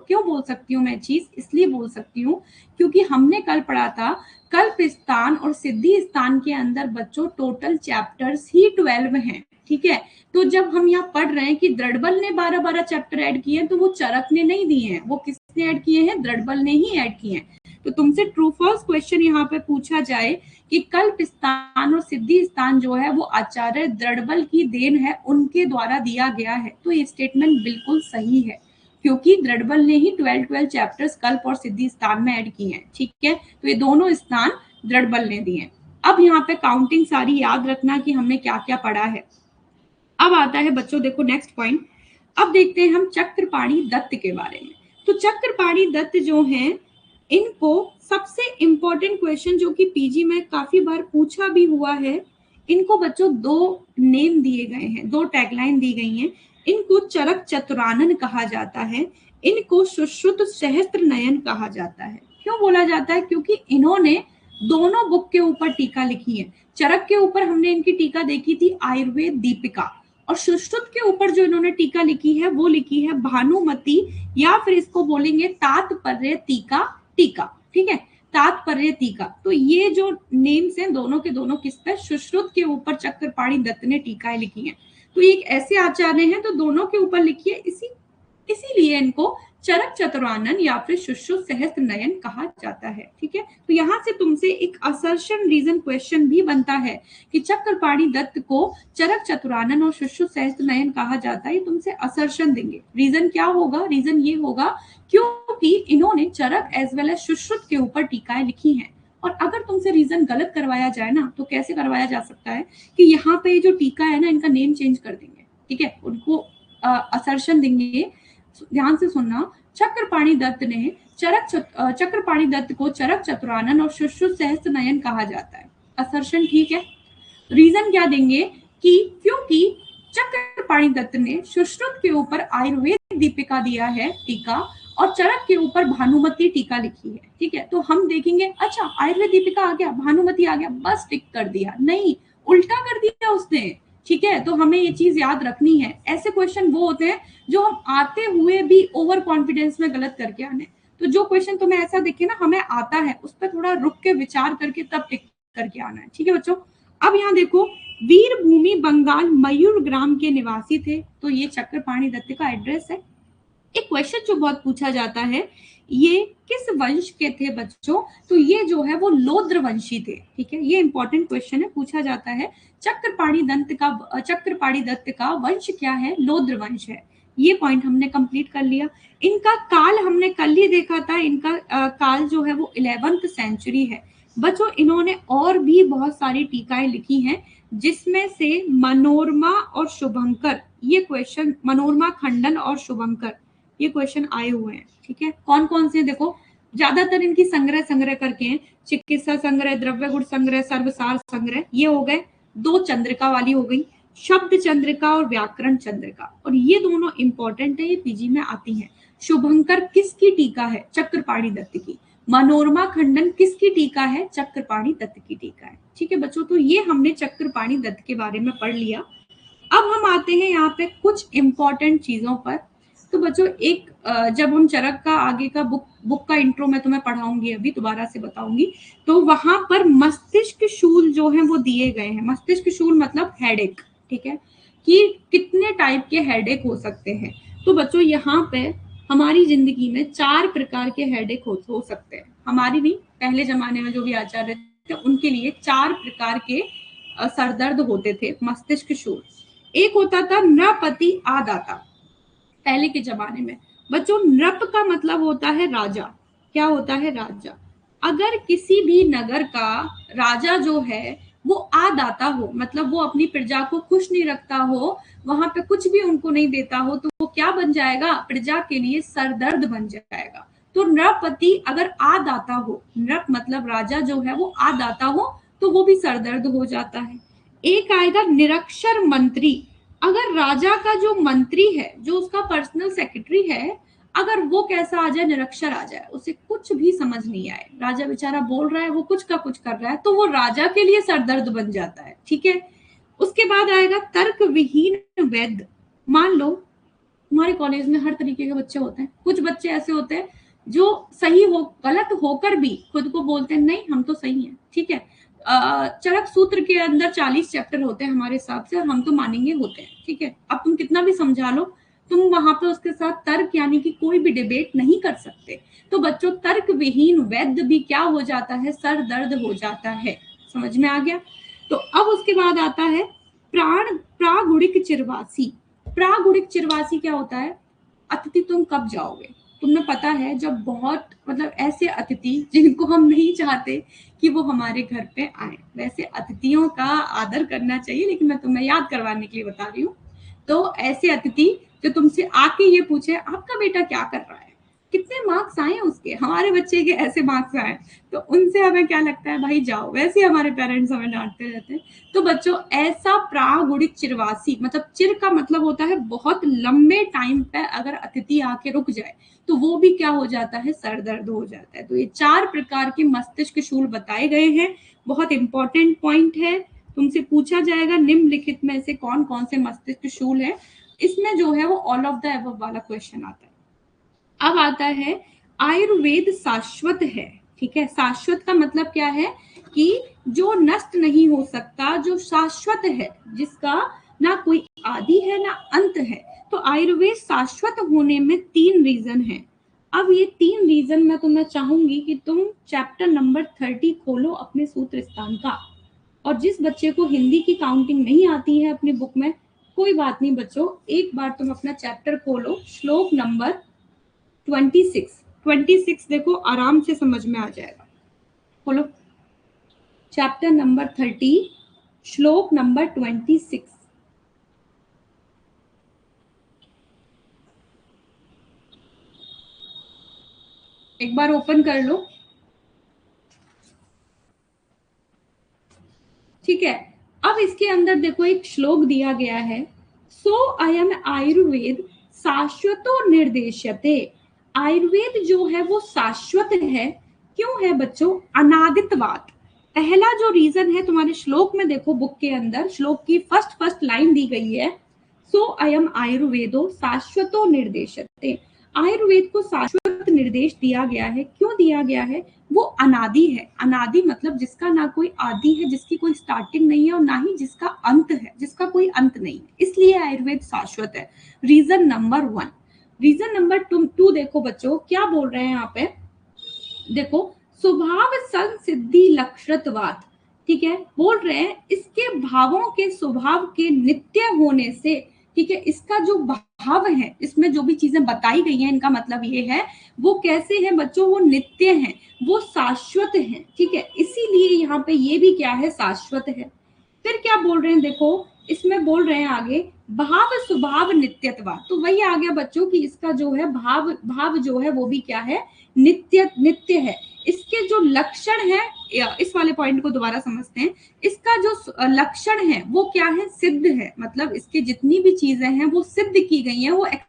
A: क्यों बोल सकती हूँ मैं चीज, इसलिए बोल सकती हूँ क्योंकि हमने कल पढ़ा था कल्प स्थान और सिद्धि स्थान के अंदर बच्चों टोटल चैप्टर्स ही 12 हैं। ठीक है, तो जब हम यहाँ पढ़ रहे हैं कि दृढ़बल ने 12-12 चैप्टर ऐड किए हैं, तो वो चरक ने नहीं दिए हैं, वो किसने ऐड किए हैं, दृढ़बल ने ही ऐड किए हैं। तो तुमसे ट्रू फॉल्स क्वेश्चन यहाँ पे पूछा जाए कि कल्प स्थान और सिद्धि स्थान जो है वो आचार्य दृढ़बल की देन है, उनके द्वारा दिया गया है, तो ये स्टेटमेंट बिल्कुल सही है, क्योंकि दृढ़बल ने ही 12 चैप्टर्स कल्प और सिद्धि स्थान में ऐड किए हैं। ठीक है, तो ये दोनों स्थान दृढ़बल ने दिए हैं। अब यहाँ पे काउंटिंग सारी याद रखना कि हमने क्या क्या पढ़ा है। अब आता है बच्चों देखो नेक्स्ट पॉइंट, अब देखते हैं हम चक्रपाणी दत्त के बारे में। तो चक्रपाणी दत्त जो हैं, इनको सबसे इंपॉर्टेंट क्वेश्चन जो कि पीजी में काफी बार पूछा भी हुआ है, इनको बच्चों 2 नेम दिए गए हैं, 2 टैगलाइन दी गई हैं। इनको चरक चतुरानन कहा जाता है, इनको सुश्रुत सहस्त्र नयन कहा जाता है। क्यों बोला जाता है, क्योंकि इन्होंने दोनों बुक के ऊपर टीका लिखी है। चरक के ऊपर हमने इनकी टीका देखी थी आयुर्वेद दीपिका, और सुश्रुत के ऊपर जो इन्होंने टीका लिखी है वो लिखी है भानुमति, या फिर इसको बोलेंगे तात्पर्य टीका टीका, ठीक है, तात्पर्य टीका। तो ये जो नेम्स हैं दोनों के दोनों किस पे, सुश्रुत के ऊपर चक्रपाणि दत्त ने टीकाएं लिखी हैं। तो एक ऐसे आचार्य हैं तो दोनों के ऊपर लिखी है, इसीलिए इनको चरक चतुरानन या फिर सुश्रुत सहस्त्र नयन कहा जाता है, ठीक है। तो यहाँ से तुमसे एक असर्शन रीजन क्वेश्चन भी बनता है कि चक्रपाणि दत्त को चरक चतुरानन और सुश्रुत सहस्त्र नयन कहा जाता है, तुमसे असर्शन देंगे। रीजन क्या होगा, रीजन ये होगा क्योंकि इन्होंने चरक एज वेल एज सुश्रुत के ऊपर टीकाएं लिखी हैं। और अगर तुमसे रीजन गलत करवाया जाए ना, तो कैसे करवाया जा सकता है कि यहाँ पे जो टीका है ना, इनका नेम चेंज कर देंगे, ठीक है, उनको असर्शन देंगे। ध्यान से सुनना, चक्रपाणि दत्त ने चक्रपाणि दत्त को चरक चतुरानन और सुश्रुत सहस्त्र नयन कहा जाता है, असर्शन, ठीक है। रीजन क्या देंगे कि क्योंकि चक्रपाणि दत्त ने सुश्रुत के ऊपर आयुर्वेद दीपिका दिया है टीका, और चरक के ऊपर भानुमति टीका लिखी है, ठीक है। तो हम देखेंगे, अच्छा आयुर्वेद दीपिका आ गया, भानुमति आ गया, बस टिक कर दिया, नहीं, उल्टा कर दिया उसने, ठीक है। तो हमें ये चीज याद रखनी है। ऐसे क्वेश्चन वो होते हैं जो हम आते हुए भी ओवर कॉन्फिडेंस में गलत करके आने। तो जो क्वेश्चन तुम्हें ऐसा दिखे ना हमें आता है, उस पर थोड़ा रुक के विचार करके तब टिक करके आना है, ठीक है बच्चों। अब यहाँ देखो, वीरभूमि बंगाल मयूर ग्राम के निवासी थे, तो ये चक्रपाणि दत्त का एड्रेस है। एक क्वेश्चन जो बहुत पूछा जाता है, ये किस वंश के थे बच्चों, तो ये जो है वो लोद्र वंशी थे, ठीक है। ये इंपॉर्टेंट क्वेश्चन है, पूछा जाता है चक्रपाणि दत्त का वंश क्या है, लोद्र वंश है। ये पॉइंट हमने कंप्लीट कर लिया। इनका काल हमने कल ही देखा था, इनका काल जो है वो 11th सेंचुरी है बच्चों। इन्होंने और भी बहुत सारी टीकाएं लिखी हैं, जिसमें से मनोरमा और शुभंकर, ये क्वेश्चन, मनोरमा खंडन और शुभंकर, ये क्वेश्चन आए हुए हैं, ठीक है। कौन कौन से, देखो ज्यादातर इनकी संग्रह करके हैं, चिकित्सा संग्रह, द्रव्य गुण संग्रह, सर्वसार संग्रह, ये हो गए। 2 चंद्रिका वाली हो गई, शब्द चंद्रिका और व्याकरण चंद्रिका, और ये दोनों इंपॉर्टेंट है, ये पीजी में आती हैं। शुभंकर किसकी टीका है, चक्रपाणि दत्त की। मनोरमा खंडन किसकी टीका है, चक्रपाणि दत्त की टीका है, ठीक है बच्चों। तो ये हमने चक्रपाणि दत्त के बारे में पढ़ लिया। अब हम आते हैं यहाँ पे कुछ इंपॉर्टेंट चीजों पर। तो बच्चों एक जब हम चरक का आगे का बुक का इंट्रो मैं तुम्हें पढ़ाऊंगी, अभी दोबारा से बताऊंगी, तो वहां पर मस्तिष्क शूल जो है वो दिए गए हैं। मस्तिष्क शूल मतलब हेडेक, ठीक है, कि कितने टाइप के हेडेक हो सकते हैं। तो बच्चों यहाँ पे हमारी जिंदगी में 4 प्रकार के हेडेक हो सकते हैं। हमारी नहीं, पहले जमाने में जो भी आचार्य थे उनके लिए 4 प्रकार के सरदर्द होते थे, मस्तिष्क शूल। एक होता था नृपति आदाता, पहले के जमाने में बच्चों। नृप का मतलब होता है राजा, क्या होता है, राजा। अगर किसी भी नगर का राजा जो है वो आदाता हो, मतलब वो अपनी प्रजा को खुश नहीं रखता हो, वहां पे कुछ भी उनको नहीं देता हो, तो वो क्या बन जाएगा, प्रजा के लिए सरदर्द बन जाएगा। तो नृपति अगर आदाता हो, नृप मतलब राजा जो है वो आदाता हो, तो वो भी सरदर्द हो जाता है। एक आएगा निरक्षर मंत्री, अगर राजा का जो मंत्री है, जो उसका पर्सनल सेक्रेटरी है, अगर वो कैसा आ जाए, निरक्षर आ जाए, उसे कुछ भी समझ नहीं आए, राजा बेचारा बोल रहा है, वो कुछ का कुछ कर रहा है, तो वो राजा के लिए सरदर्द बन जाता है, ठीक है। उसके बाद आएगा तर्क विहीन वैद्य। मान लो हमारे कॉलेज में हर तरीके के बच्चे होते हैं, कुछ बच्चे ऐसे होते हैं जो सही हो, गलत होकर भी खुद को बोलते हैं नहीं हम तो सही हैं, ठीक है। चरक सूत्र के अंदर 40 चैप्टर होते हैं हमारे हिसाब से, और हम तो मानेंगे होते हैं, ठीक है। अब तुम कितना भी समझा लो, तुम वहां पे उसके साथ तर्क यानी कि कोई भी डिबेट नहीं कर सकते। तो बच्चों तर्क विहीन वैद्य भी क्या हो जाता है, सर दर्द हो जाता है, समझ में आ गया। तो अब उसके बाद आता है प्रागुणिक चिरवासी। प्रागुणिक चिरवासी क्या होता है, अतिथि तुम कब जाओगे। तुम्हें पता है जब बहुत मतलब ऐसे अतिथि जिनको हम नहीं चाहते कि वो हमारे घर पे आए, वैसे अतिथियों का आदर करना चाहिए, लेकिन मैं तुम्हें याद करवाने के लिए बता रही हूँ। तो ऐसे अतिथि जो तुमसे आके ये पूछे आपका बेटा क्या कर रहा है, कितने मार्क्स आए उसके, हमारे बच्चे के ऐसे मार्क्स आए, तो उनसे हमें क्या लगता है, भाई जाओ, वैसे हमारे पेरेंट्स हमें डांटते रहते हैं। तो बच्चों ऐसा प्रागुणिक चिरवासी, मतलब चिर का मतलब होता है बहुत लंबे टाइम पे अगर अतिथि आके रुक जाए, तो वो भी क्या हो जाता है, सरदर्द हो जाता है। तो ये 4 प्रकार के मस्तिष्क शूल बताए गए हैं, बहुत इंपॉर्टेंट पॉइंट है, तुमसे पूछा जाएगा निम्नलिखित में से कौन कौन से मस्तिष्क शूल है, इसमें जो है वो ऑल ऑफ द एबव वाला क्वेश्चन आता है। अब आता है आयुर्वेद शाश्वत है, ठीक है। शाश्वत का मतलब क्या है कि जो नष्ट नहीं हो सकता, जो शाश्वत है, जिसका ना कोई आदि है ना अंत है। तो आयुर्वेद शाश्वत होने में 3 रीजन है। अब ये 3 रीजन मैं तुम्हें चाहूंगी कि तुम चैप्टर नंबर 30 खोलो अपने सूत्र स्थान का। और जिस बच्चे को हिंदी की काउंटिंग नहीं आती है अपनी बुक में, कोई बात नहीं बच्चों, एक बार तुम अपना चैप्टर खोलो, श्लोक नंबर 26 देखो आराम से समझ में आ जाएगा। खोलो चैप्टर नंबर 30 श्लोक नंबर 26। एक बार ओपन कर लो, ठीक है। अब इसके अंदर देखो एक श्लोक दिया गया है, सो अयम आयुर्वेद शाश्वतो निर्देश्यते। आयुर्वेद जो है वो शाश्वत है। क्यों है बच्चों? अनादित्वात। पहला जो रीजन है तुम्हारे श्लोक में देखो, बुक के अंदर श्लोक की फर्स्ट लाइन दी गई है, सो अयम आयुर्वेदो शाश्वतो निर्देश्यते। आयुर्वेद को शाश्वत निर्देश दिया गया है। क्यों दिया गया है? वो अनादि है। अनादि मतलब जिसका ना कोई आदि है, जिसकी कोई स्टार्टिंग नहीं है, और ना ही जिसका अंत है, जिसका कोई अंत नहीं है, इसलिए आयुर्वेद शाश्वत है। Reason number 1। रीजन नंबर 2 देखो बच्चों क्या बोल रहे हैं यहाँ पे, देखो स्वभाव संसिद्धि लक्षणत्वात्, ठीक है। बोल रहे हैं इसके भावों के स्वभाव के नित्य होने से, ठीक है। इसका जो भाव है, इसमें जो भी चीजें बताई गई हैं, इनका मतलब ये है वो कैसे है बच्चों, वो नित्य है, वो शाश्वत है, ठीक है। इसीलिए यहाँ पे ये भी क्या है, शाश्वत है। फिर क्या बोल रहे हैं देखो, इसमें बोल रहे हैं आगे भाव स्वभाव नित्यत्वा। तो वही आ गया बच्चों कि इसका जो है भाव जो है वो भी क्या है, नित्य है। इसके जो लक्षण है, इस वाले पॉइंट को दोबारा समझते हैं, इसका जो लक्षण है वो क्या है, सिद्ध है। मतलब इसके जितनी भी चीजें हैं वो सिद्ध की गई हैं, वो है,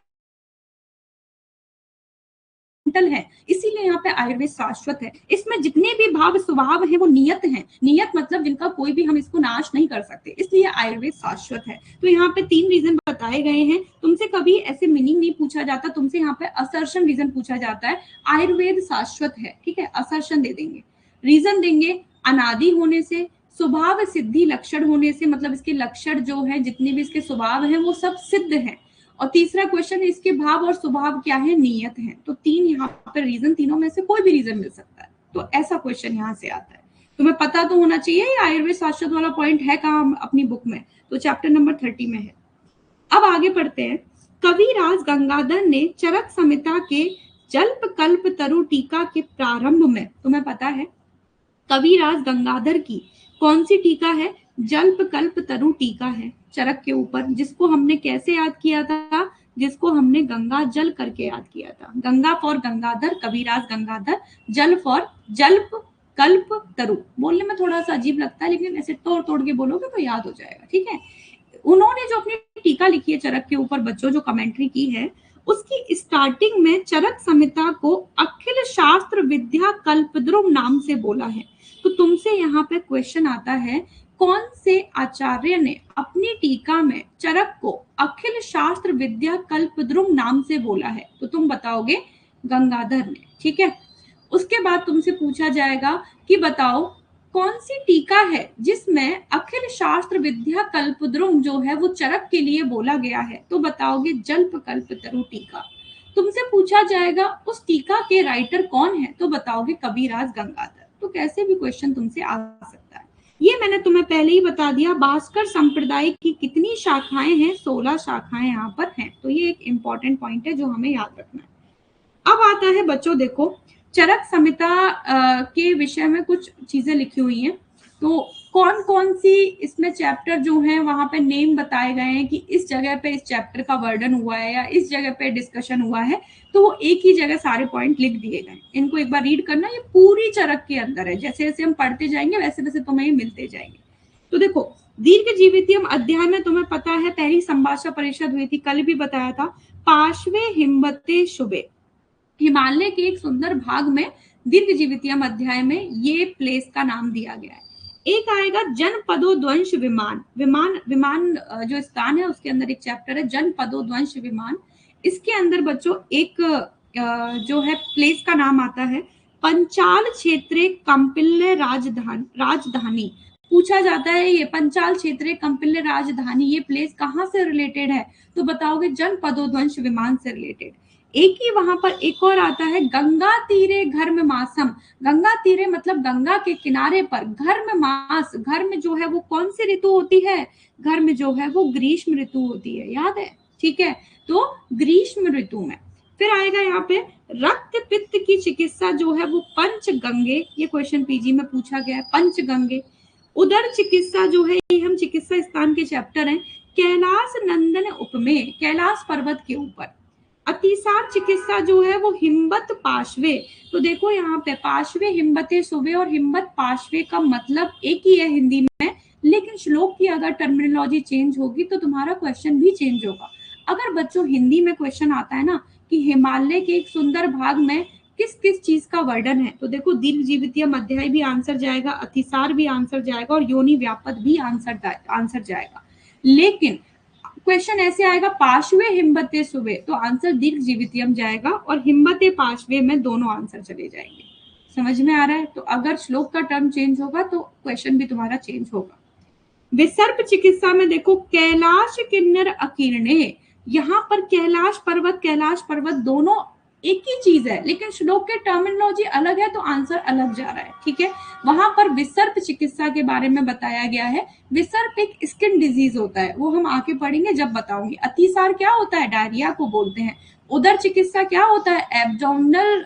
A: इसीलिए यहाँ पे आयुर्वेद शाश्वत है। इसमें जितने भी भाव स्वभाव है वो नियत हैं। नियत मतलब जिनका कोई भी हम इसको नाश नहीं कर सकते, इसलिए आयुर्वेद शाश्वत है। तो यहाँ पे 3 रीजन बताए गए हैं। तुमसे कभी ऐसे मीनिंग नहीं पूछा जाता, तुमसे यहाँ पे असर्शन रीजन पूछा जाता है। आयुर्वेद शाश्वत है, ठीक है, असर्शन दे देंगे। रीजन देंगे अनादि होने से, स्वभाव सिद्धि लक्षण होने से, मतलब इसके लक्षण जो है, जितने भी इसके स्वभाव है वो सब सिद्ध है। और तीसरा क्वेश्चन, इसके भाव और स्वभाव क्या है, नियत है। तो 3 यहाँ पर रीजन, तीनों में से कोई भी रीजन मिल सकता है। तो ऐसा क्वेश्चन यहाँ से आता है। तुम्हें पता तो होना चाहिए ये आयुर्वेद शाश्वत वाला पॉइंट है कहाँ अपनी बुक में, तो चैप्टर नंबर 30 में है। अब आगे पढ़ते हैं। कविराज गंगाधर ने चरक संहिता के जल्प कल्प तरु टीका के प्रारंभ में, तुम्हें पता है कविराज गंगाधर की कौन सी टीका है, जल्प कल्प तरु टीका है चरक के ऊपर, जिसको हमने कैसे याद किया था, जिसको हमने गंगा जल करके याद किया था। गंगा फॉर गंगाधर, कविराज गंगाधर, जल फॉर जल्प कल्प तरु। बोलने में थोड़ा सा अजीब लगता है, लेकिन ऐसे तोड़ तोड़ के बोलोगे तो याद हो जाएगा, ठीक है। उन्होंने जो अपनी टीका लिखी है चरक के ऊपर बच्चों, जो कमेंट्री की है, उसकी स्टार्टिंग में चरक संहिता को अखिल शास्त्र विद्या कल्पद्रुम नाम से बोला है। तो तुमसे यहाँ पे क्वेश्चन आता है, कौन से आचार्य ने अपनी टीका में चरक को अखिल शास्त्र विद्या कल्पद्रुम नाम से बोला है? तो तुम बताओगे गंगाधर ने, ठीक है। उसके बाद तुमसे पूछा जाएगा कि बताओ कौन सी टीका है जिसमें अखिल शास्त्र विद्या कल्पद्रुम जो है वो चरक के लिए बोला गया है? तो बताओगे जल्प कल्पतरु टीका। तुमसे पूछा जाएगा उस टीका के राइटर कौन है? तो बताओगे कविराज गंगाधर। तो कैसे भी क्वेश्चन तुमसे आ सकता है। ये मैंने तुम्हें पहले ही बता दिया। भास्कर संप्रदाय की कितनी शाखाएं हैं? 16 शाखाएं यहाँ पर हैं। तो ये एक इंपॉर्टेंट पॉइंट है जो हमें याद रखना है। अब आता है बच्चों देखो, चरक संहिता के विषय में कुछ चीजें लिखी हुई हैं। तो कौन कौन सी इसमें चैप्टर जो है वहां पे नेम बताए गए हैं कि इस जगह पे इस चैप्टर का वर्णन हुआ है या इस जगह पे डिस्कशन हुआ है, तो वो एक ही जगह सारे पॉइंट लिख दिए गए। इनको एक बार रीड करना, ये पूरी चरक के अंदर है। जैसे जैसे हम पढ़ते जाएंगे वैसे वैसे तुम्हें ये मिलते जाएंगे। तो देखो दीर्घ जीवितियम अध्याय में तुम्हें पता है पहली संभाषा परिषद हुई थी, कल भी बताया था। पार्श्वे हिम्बते शुभे, हिमालय के एक सुंदर भाग में दीर्घ जीवितियम अध्याय में ये प्लेस का नाम दिया गया है। एक आएगा जनपदोध्वंस विमान। विमान विमान जो स्थान है उसके अंदर एक चैप्टर है जनपदोध्वंस विमान। इसके अंदर बच्चों एक जो है प्लेस का नाम आता है पंचाल क्षेत्रे कंपिल्य राजधानी। पूछा जाता है ये पंचाल क्षेत्रे कंपिल्य राजधानी ये प्लेस कहाँ से रिलेटेड है, तो बताओगे जनपदोध्वंस विमान से रिलेटेड। एक ही वहां पर एक और आता है गंगा तीरे घर्म मासम। गंगा तीरे मतलब गंगा के किनारे पर, घर्म मास, घर्म जो है वो कौन सी ऋतु होती है, घर्म जो है वो ग्रीष्म ऋतु होती है, याद है, ठीक है, तो ग्रीष्म ऋतु में। फिर आएगा यहाँ पे रक्त पित्त की चिकित्सा जो है वो पंचगंगे, ये क्वेश्चन पीजी में पूछा गया है, पंचगंगे। उदर चिकित्सा जो है ये हम चिकित्सा स्थान के चैप्टर हैं, कैलाश नंदन उपमेय, कैलाश पर्वत के ऊपर। अतिसार चिकित्सा जो है वो हिम्मत पार्श्वे। तो देखो यहाँ पे पार्श्वे हिम्मते सुबह और हिम्मत पार्श्वे का मतलब एक ही है हिंदी में, लेकिन श्लोक की अगर टर्मिनोलॉजी चेंज होगी तो तुम्हारा क्वेश्चन भी चेंज होगा। अगर बच्चों हिंदी में क्वेश्चन आता है ना कि हिमालय के एक सुंदर भाग में किस किस चीज का वर्णन है, तो देखो दीर्घ जीवितीय मध्याय भी आंसर जाएगा, अतिसार भी आंसर जाएगा और योनि व्यापक भी आंसर जाएगा। लेकिन क्वेश्चन ऐसे आएगा पार्श्वे हिम्मते सुबह, तो आंसर दीर्घ जीवितियम जाएगा और हिम्मते पार्श्वे में दोनों आंसर चले जाएंगे। समझ में आ रहा है? तो अगर श्लोक का टर्म चेंज होगा तो क्वेश्चन भी तुम्हारा चेंज होगा। विसर्प चिकित्सा में देखो कैलाश किन्नर अकीर्णे, यहाँ पर कैलाश पर्वत दोनों एक ही चीज है, लेकिन श्लोक के टर्मिनोलॉजी अलग है तो आंसर अलग जा रहा है, ठीक है। वहां पर विसर्प चिकित्सा के बारे में बताया गया है। विसर्प एक स्किन डिजीज होता है, वो हम आगे पढ़ेंगे जब बताऊंगी। अतिसार क्या होता है, डायरिया को बोलते हैं। उदर चिकित्सा क्या होता है, एब्डोमिनल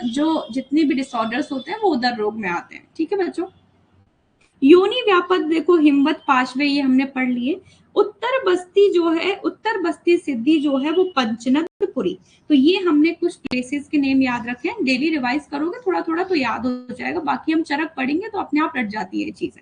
A: जो जितने भी डिसऑर्डर्स होते हैं वो उदर रोग में आते हैं, ठीक है बच्चों। योनि व्यापक देखो हिम्मत पार्श्वे ये हमने पढ़ लिए। उत्तर बस्ती सिद्धि जो है वो पंचनदपुरी। तो ये हमने कुछ प्लेसेस के नेम याद रखे हैं, डेली रिवाइज करोगे थोड़ा थोड़ा तो याद हो जाएगा, बाकी हम चरक पढ़ेंगे तो अपने आप रट जाती है चीजें।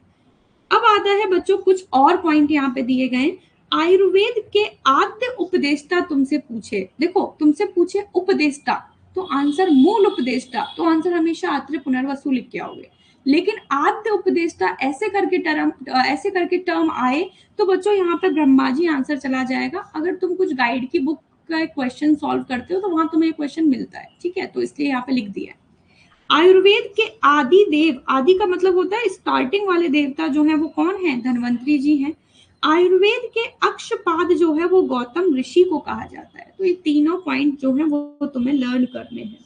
A: अब आता है बच्चों कुछ और पॉइंट यहाँ पे दिए गए। आयुर्वेद के आद्य उपदेष्टा तुमसे पूछे, देखो तुमसे पूछे उपदेष्टा तो आंसर मूल उपदेष्टा, तो आंसर हमेशा आत्रे पुनर्वसु लिख के आओगे। लेकिन आद्य उपदेष्टा ऐसे करके टर्म आए तो बच्चों यहाँ पे ब्रह्मा जी आंसर चला जाएगा। अगर तुम कुछ गाइड की बुक का क्वेश्चन सॉल्व करते हो तो वहां तुम्हें क्वेश्चन मिलता है, ठीक है, तो इसलिए यहाँ पे लिख दिया है। आयुर्वेद के आदि देव, आदि का मतलब होता है स्टार्टिंग वाले देवता जो है वो कौन है, धन्वंतरी जी हैं। आयुर्वेद के अक्षपाद जो है वो गौतम ऋषि को कहा जाता है। तो ये तीनों पॉइंट जो है वो तुम्हें लर्न करने हैं।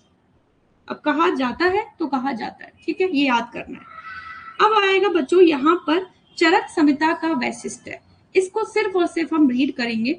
A: अब कहा जाता है तो कहा जाता है, ठीक है, ये याद करना है। अब आएगा बच्चों यहाँ पर चरक संहिता का वैशिष्ट्य, इसको सिर्फ और सिर्फ हम रीड करेंगे।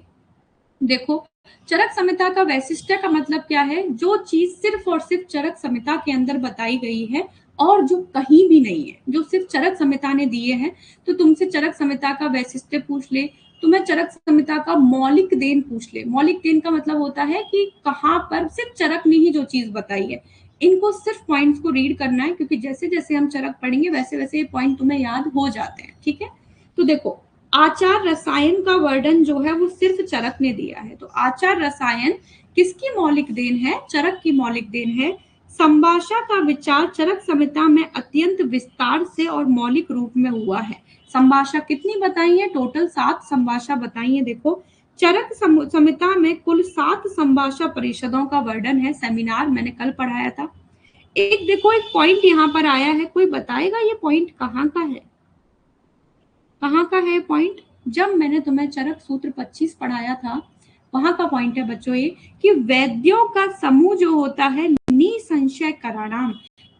A: देखो चरक संहिता का वैशिष्ट्य का मतलब क्या है, जो चीज सिर्फ और सिर्फ चरक संहिता के अंदर बताई गई है और जो कहीं भी नहीं है, जो सिर्फ चरक संहिता ने दिए हैं। तो तुमसे चरक संहिता का वैशिष्ट्य पूछ ले, तुम्हें चरक संहिता का मौलिक देन पूछ ले। मौलिक देन का मतलब होता है कि कहाँ पर सिर्फ चरक ने ही जो चीज बताई है। इनको सिर्फ पॉइंट्स को रीड करना है, क्योंकि जैसे जैसे हम चरक पढ़ेंगे वैसे वैसे ये पॉइंट तुम्हें याद हो जाते हैं, ठीक है। तो देखो आचार रसायन का वर्णन जो है वो सिर्फ चरक ने दिया है। तो आचार रसायन किसकी मौलिक देन है, चरक की मौलिक देन है। संभाषा का विचार चरक संहिता में अत्यंत विस्तार से और मौलिक रूप में हुआ है। संभाषा कितनी बताई है, टोटल 7 संभाषा बताई है। देखो चरक संहिता में कुल 7 संभाषा परिषदों का वर्णन है। सेमिनार मैंने कल पढ़ाया था। एक देखो एक पॉइंट यहाँ पर आया है, कोई बताएगा ये पॉइंट कहाँ का है, कहाँ का है पॉइंट? जब मैंने तुम्हें चरक सूत्र 25 पढ़ाया था वहां का पॉइंट है बच्चों ये कि वैद्यों का समूह जो होता है निसंशय कराणाम।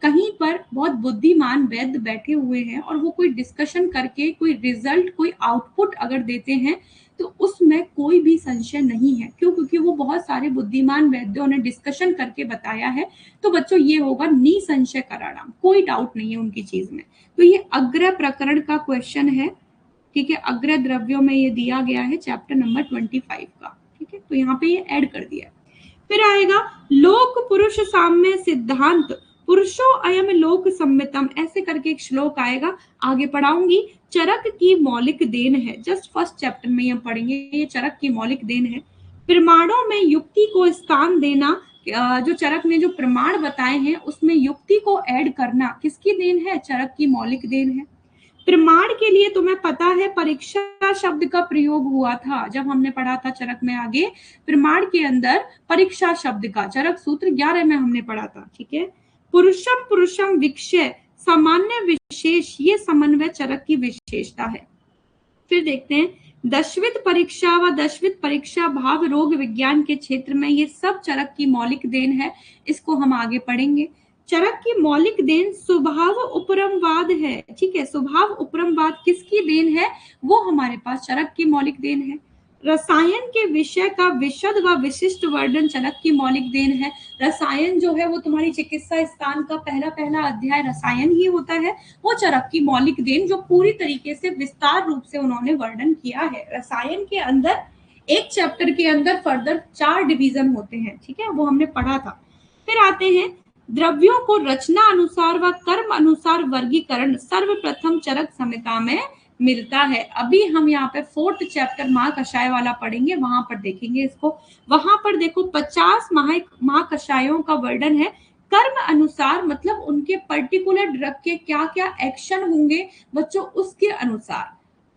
A: कहीं पर बहुत बुद्धिमान वैद्य बैठे हुए हैं और वो कोई डिस्कशन करके कोई रिजल्ट कोई आउटपुट अगर देते हैं तो उसमें कोई भी संशय नहीं है। क्यों? क्योंकि वो बहुत सारे बुद्धिमान वैद्यों ने डिस्कशन करके बताया है। तो बच्चों ये होगा निसंशय कराणाम, कोई डाउट नहीं है उनकी चीज में। तो ये अग्र प्रकरण का क्वेश्चन है, ठीक है, अग्र द्रव्यों में ये दिया गया है चैप्टर नंबर 25 का, ठीक है। तो यहाँ पे ये ऐड कर दिया। फिर आएगा लोक पुरुष साम्य सिद्धांत, पुरुषो अयम लोक सम्मितम, ऐसे करके एक श्लोक आएगा, आगे पढ़ाऊंगी। चरक की मौलिक देन है, जस्ट फर्स्ट चैप्टर में हम पढ़ेंगे, ये चरक की मौलिक देन है। प्रमाणों में युक्ति को स्थान देना, जो चरक ने जो प्रमाण बताए हैं उसमें युक्ति को ऐड करना किसकी देन है, चरक की मौलिक देन है। प्रमाण के लिए तुम्हें पता है परीक्षा शब्द का प्रयोग हुआ था जब हमने पढ़ा था चरक में आगे, प्रमाण के अंदर परीक्षा शब्द का चरक सूत्र 11 में हमने पढ़ा था, ठीक है। पुरुषम पुरुषम विक्षय सामान्य विशेष, ये समन्वय चरक की विशेषता है। फिर देखते हैं दशविध परीक्षा व दशविध परीक्षा भाव रोग विज्ञान के क्षेत्र में ये सब चरक की मौलिक देन है, इसको हम आगे पढ़ेंगे। चरक की मौलिक देन स्वभाव उपरमवाद है, ठीक है। स्वभाव उपरमवाद किसकी देन है? वो हमारे पास चरक की मौलिक देन है। रसायन के विषय का विशद व विशिष्ट वर्णन चरक की मौलिक देन है। रसायन जो है वो तुम्हारी चिकित्सा स्थान का पहला अध्याय रसायन ही होता है, वो चरक की मौलिक देन जो पूरी तरीके से विस्तार रूप से उन्होंने वर्णन किया है। रसायन के अंदर एक चैप्टर के अंदर फर्दर 4 डिवीजन होते हैं, ठीक है, वो हमने पढ़ा था। फिर आते हैं द्रव्यों को रचना अनुसार व कर्म अनुसार वर्गीकरण सर्वप्रथम चरक संहिता में मिलता है। अभी हम यहाँ पे 4th चैप्टर महाकषाय वाला पढ़ेंगे, वहां पर देखेंगे इसको। वहां पर देखो 50 महाकषायों का वर्णन है कर्म अनुसार, मतलब उनके पर्टिकुलर ड्रग के क्या क्या एक्शन होंगे बच्चों उसके अनुसार।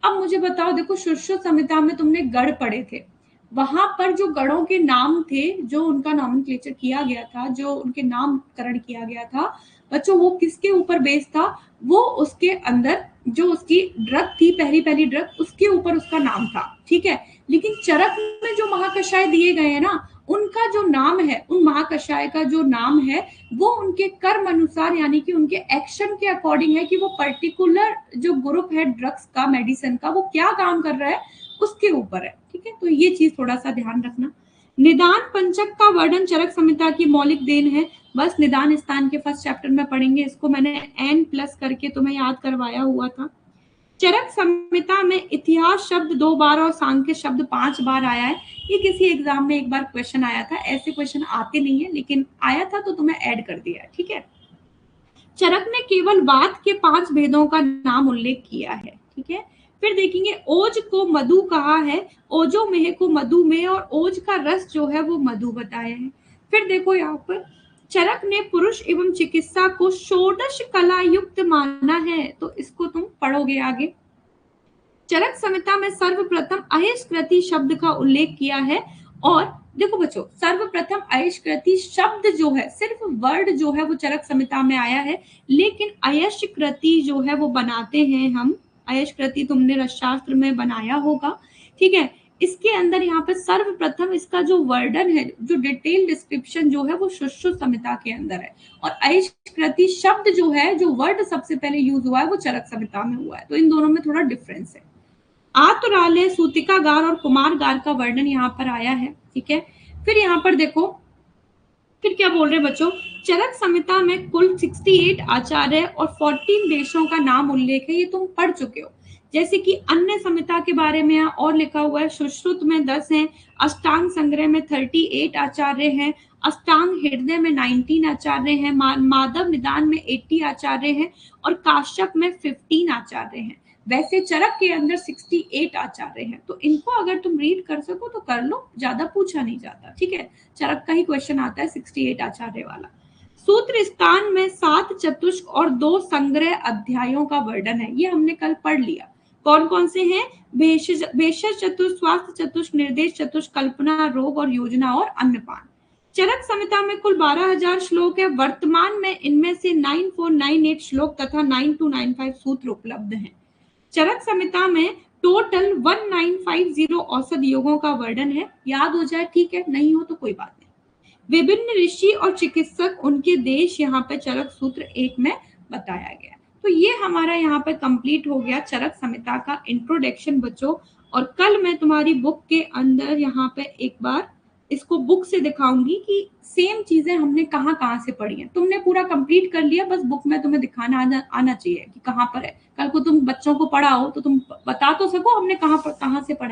A: अब मुझे बताओ, देखो सुश्रुत संहिता में तुमने गढ़ पढ़े थे, वहां पर जो गढ़ों के नाम थे, जो उनका नॉमेनक्लेचर किया गया था, जो उनके नामकरण किया गया था बच्चों, वो किसके ऊपर बेस्ड था? वो उसके अंदर जो उसकी ड्रग थी, पहली ड्रग, उसके ऊपर उसका नाम था, ठीक है। लेकिन चरक में जो महाकषाय दिए गए हैं ना, उनका जो नाम है, उन महाकषाय का जो नाम है वो उनके कर्म अनुसार, यानी कि उनके एक्शन के अकॉर्डिंग है कि वो पर्टिकुलर जो ग्रुप है ड्रग्स का, मेडिसिन का, वो क्या काम कर रहा है उसके ऊपर है, ठीक है। तो ये चीज थोड़ा सा ध्यान रखना। निदान पंचक का वर्णन चरक संहिता की मौलिक देन है। बस निदान स्थान के फर्स्ट चैप्टर में पढ़ेंगे, इसको मैंने n प्लस करके तुम्हें याद करवाया हुआ था। चरक संहिता में इतिहास शब्द 2 बार और सांख्य शब्द 5 बार आया है। ये किसी एग्जाम में एक बार क्वेश्चन आया था, ऐसे क्वेश्चन आते नहीं है लेकिन आया था तो तुम्हें ऐड कर दिया, ठीक है। चरक ने केवल वात के 5 भेदों का नाम उल्लेख किया है, ठीक है। फिर देखेंगे ओज को मधु कहा है, ओजो मेह को मधु में, और ओज का रस जो है वो मधु बताया है। फिर देखो यहाँ पर चरक ने पुरुष एवं चिकित्सा को षोडश कला युक्त माना है, तो इसको तुम पढ़ोगे आगे। चरक संहिता में सर्वप्रथम अहिष्कृति शब्द का उल्लेख किया है, और देखो बच्चों सर्वप्रथम अहिष्कृति शब्द जो है, सिर्फ वर्ड जो है वो चरक संहिता में आया है, लेकिन अयशकृति जो है वो बनाते हैं हम। अयशकृति तुमने रसशास्त्र में बनाया होगा, ठीक है। इसके अंदर यहाँ पे सर्वप्रथम इसका जो वर्णन है, जो डिटेल डिस्क्रिप्शन जो है वो सुश्रुत संहिता के अंदर है, और अयशकृति शब्द जो है, जो वर्ड सबसे पहले यूज हुआ है वो चरक संहिता में हुआ है। तो इन दोनों में थोड़ा डिफरेंस है। आतुरालय, सूतिकागार और कुमारगार का वर्णन यहाँ पर आया है, ठीक है। फिर यहाँ पर देखो फिर क्या बोल रहे हैं बच्चों, चरक संहिता में कुल 68 आचार्य और 14 देशों का नाम उल्लेख है, ये तुम पढ़ चुके हो। जैसे कि अन्य संहिता के बारे में यहाँ और लिखा हुआ है, सुश्रुत में 10 हैं, अष्टांग संग्रह में 38 आचार्य हैं, अष्टांग हृदय में 19 आचार्य हैं, माधव निदान में 80 आचार्य हैं, और काश्यप में 15 आचार्य हैं। वैसे चरक के अंदर 68 आचार्य हैं, तो इनको अगर तुम रीड कर सको तो कर लो, ज्यादा पूछा नहीं जाता, ठीक है। चरक का ही क्वेश्चन आता है 68 आचार्य वाला। सूत्र स्थान में 7 चतुष्क और 2 संग्रह अध्यायों का वर्णन है, ये हमने कल पढ़ लिया। कौन कौन से हैं? भेषज चतुष्क, स्वास्थ्य चतुष्क, निर्देश चतुष्क, कल्पना, रोग और योजना, और अन्नपान। चरक संहिता में कुल 12,000 श्लोक है। वर्तमान में इनमें से 9498 श्लोक तथा 9295 सूत्र उपलब्ध हैं। चरक संहिता में टोटल 1950 औसत योगों का वर्णन है। याद हो जाए ठीक है, नहीं हो तो कोई बात नहीं। विभिन्न ऋषि और चिकित्सक, उनके देश यहाँ पे चरक सूत्र 1 में बताया गया। तो ये हमारा यहाँ पे कंप्लीट हो गया चरक संहिता का इंट्रोडक्शन बच्चों। और कल मैं तुम्हारी बुक के अंदर यहाँ पे एक बार इसको बुक से दिखाऊंगी कि सेम चीजें हमने कहाँ कहाँ से पढ़ी हैं। तुमने पूरा कंप्लीट कर लिया, बस बुक में तुम्हें दिखाना आना चाहिए कि कहाँ पर है। कल को तुम बच्चों को पढ़ाओ तो तुम बता तो सको हमने कहाँ से पढ़ा।